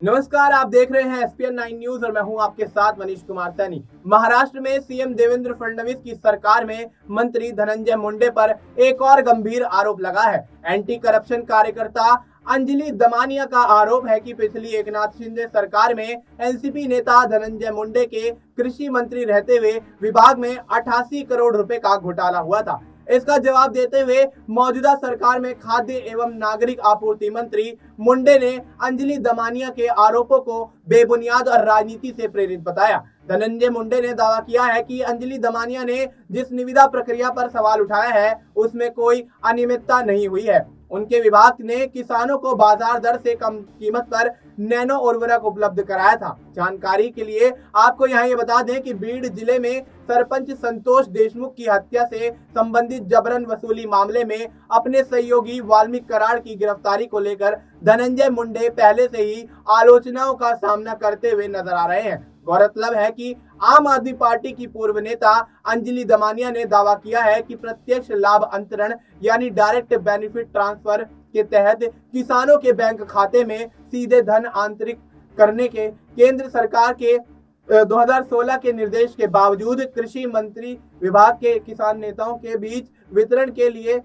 नमस्कार, आप देख रहे हैं एसपीएन 9 न्यूज और मैं हूं आपके साथ मनीष कुमार सैनी। महाराष्ट्र में सीएम देवेंद्र फडणवीस की सरकार में मंत्री धनंजय मुंडे पर एक और गंभीर आरोप लगा है। एंटी करप्शन कार्यकर्ता अंजलि दमानिया का आरोप है कि पिछली एकनाथ शिंदे सरकार में एनसीपी नेता धनंजय मुंडे के कृषि मंत्री रहते हुए विभाग में 88 करोड़ रुपए का घोटाला हुआ था। इसका जवाब देते हुए मौजूदा सरकार में खाद्य एवं नागरिक आपूर्ति मंत्री मुंडे ने अंजलि दमानिया के आरोपों को बेबुनियाद और राजनीति से प्रेरित बताया। धनंजय मुंडे ने दावा किया है कि अंजलि दमानिया ने जिस निविदा प्रक्रिया पर सवाल उठाया है उसमें कोई अनियमितता नहीं हुई है। उनके विभाग ने किसानों को बाजार दर से कम कीमत पर नैनो उर्वरक उपलब्ध कराया था। जानकारी के लिए आपको यहाँ ये बता दें कि बीड़ जिले में सरपंच संतोष देशमुख की हत्या से संबंधित जबरन वसूली मामले में अपने सहयोगी वाल्मीकि कराड़ की गिरफ्तारी को लेकर धनंजय मुंडे पहले से ही आलोचनाओं का सामना करते हुए नजर आ रहे हैं। गौरतलब है कि आम आदमी पार्टी की पूर्व नेता अंजलि दमानिया ने दावा किया है कि प्रत्यक्ष लाभ अंतरण यानी डायरेक्ट बेनिफिट ट्रांसफर के तहत किसानों के बैंक खाते में सीधे धन आंतरिक करने के केंद्र सरकार के 2016 के निर्देश के बावजूद कृषि मंत्री विभाग के किसान नेताओं के बीच वितरण के लिए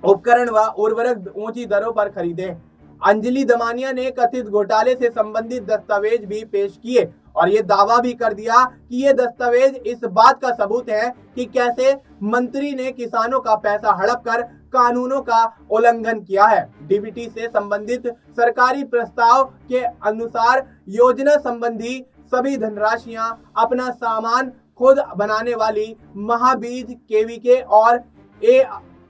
उपकरण व उर्वरक ऊंची दरों पर खरीदे। अंजलि दमानिया ने कथित घोटाले से संबंधित दस्तावेज भी पेश किए और ये दावा भी कर दिया कि ये दस्तावेज इस बात का सबूत है कि कैसे मंत्री ने किसानों का पैसा हड़प कर कानूनों का उल्लंघन किया है। डीबीटी से संबंधित सरकारी प्रस्ताव के अनुसार योजना संबंधी सभी धनराशियां अपना सामान खुद बनाने वाली महाबीज, केवीके और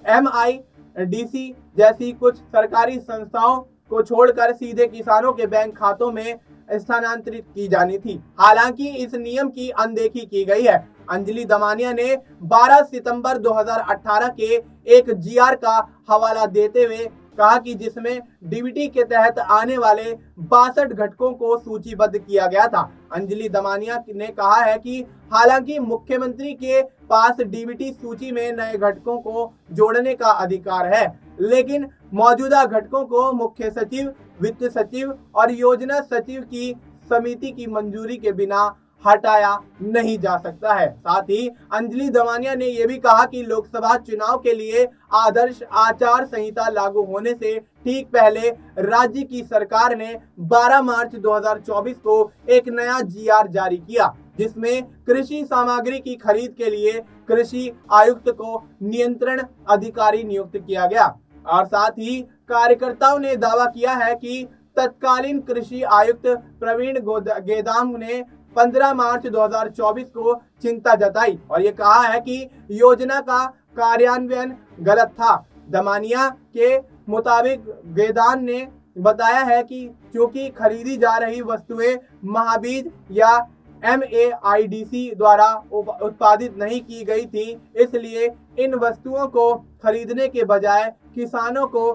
एमआईडीसी जैसी कुछ सरकारी संस्थाओं को छोड़कर सीधे किसानों के बैंक खातों में स्थानांतरित की जानी थी। हालांकि इस नियम की अनदेखी की गई है। अंजलि दमानिया ने 12 सितंबर 2018 के एक जीआर का हवाला देते हुए कहा कि जिसमें डीबीटी के तहत आने वाले 62 घटकों को सूचीबद्ध किया गया था। अंजलि दमानिया ने कहा है कि हालांकि मुख्यमंत्री के पास डीबीटी सूची में नए घटकों को जोड़ने का अधिकार है, लेकिन मौजूदा घटकों को मुख्य सचिव, वित्त सचिव और योजना सचिव की समिति की मंजूरी के बिना हटाया नहीं जा सकता है। साथ ही अंजलि दमानिया ने यह भी कहा कि लोकसभा चुनाव के लिए आदर्श आचार संहिता लागू होने से ठीक पहले राज्य की सरकार ने 12 मार्च 2024 को एक नया जीआर जारी किया, जिसमें कृषि सामग्री की खरीद के लिए कृषि आयुक्त को नियंत्रण अधिकारी नियुक्त किया गया। और साथ ही कार्यकर्ताओं ने दावा किया है कि तत्कालीन कृषि आयुक्त प्रवीण गेदाम ने 15 मार्च 2024 को चिंता जताई और ये कहा है कि योजना का कार्यान्वयन गलत था। दमानिया के मुताबिक गेदान ने बताया है कि चूंकि खरीदी जा रही वस्तुएं महाबीज या एमएआईडीसी द्वारा उत्पादित नहीं की गई थी, इसलिए इन वस्तुओं को खरीदने के बजाय किसानों को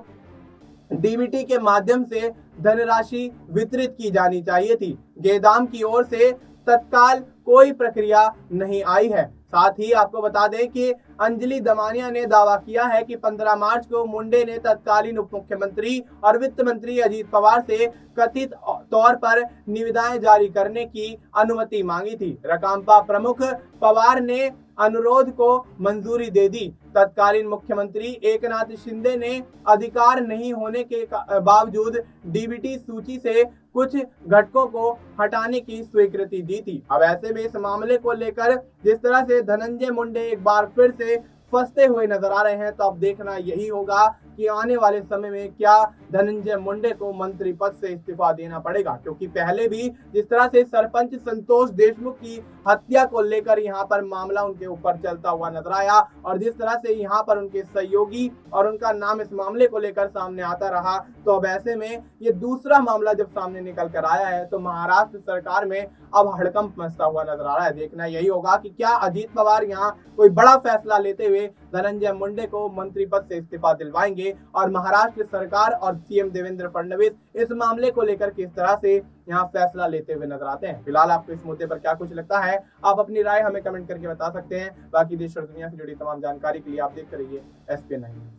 डीबीटी के माध्यम से धनराशि वितरित की जानी चाहिए थी। गेदाम की ओर से तत्काल कोई प्रक्रिया नहीं आई है। साथ ही आपको बता दें कि अंजलि दमानिया ने दावा किया है कि 15 मार्च को मुंडे ने तत्कालीन उप मुख्यमंत्री और वित्त मंत्री अजीत पवार से कथित तौर पर निविदाएं जारी करने की अनुमति मांगी थी। रकांपा प्रमुख पवार ने अनुरोध को मंजूरी दे दी। तत्कालीन मुख्यमंत्री एकनाथ शिंदे ने अधिकार नहीं होने के बावजूद डीबीटी सूची से कुछ घटकों को हटाने की स्वीकृति दी थी। अब ऐसे में इस मामले को लेकर जिस तरह से धनंजय मुंडे एक बार फिर से फंसते हुए नजर आ रहे हैं, तो अब देखना यही होगा कि आने वाले समय में क्या धनंजय मुंडे को मंत्री पद से इस्तीफा देना पड़ेगा, क्योंकि पहले भी जिस तरह से सरपंच संतोष देशमुख की हत्या को लेकर यहाँ पर मामला उनके ऊपर चलता हुआ नजर आया और जिस तरह से यहाँ पर उनके सहयोगी और उनका नाम इस मामले को लेकर सामने आता रहा, तो अब ऐसे में ये दूसरा मामला जब सामने निकल कर आया है तो महाराष्ट्र सरकार में अब हड़कंप मचता हुआ नजर आ रहा है। देखना यही होगा कि क्या अजीत पवार यहाँ कोई बड़ा फैसला लेते हुए धनंजय मुंडे को मंत्री पद से इस्तीफा दिलवाएंगे और महाराष्ट्र सरकार और सीएम देवेंद्र फडणवीस इस मामले को लेकर किस तरह से यहाँ फैसला लेते हुए नजर आते हैं। फिलहाल आपको इस मुद्दे पर क्या कुछ लगता है, आप अपनी राय हमें कमेंट करके बता सकते हैं। बाकी देश और दुनिया से जुड़ी तमाम जानकारी के लिए आप देखते रहिए एसपीएन 9।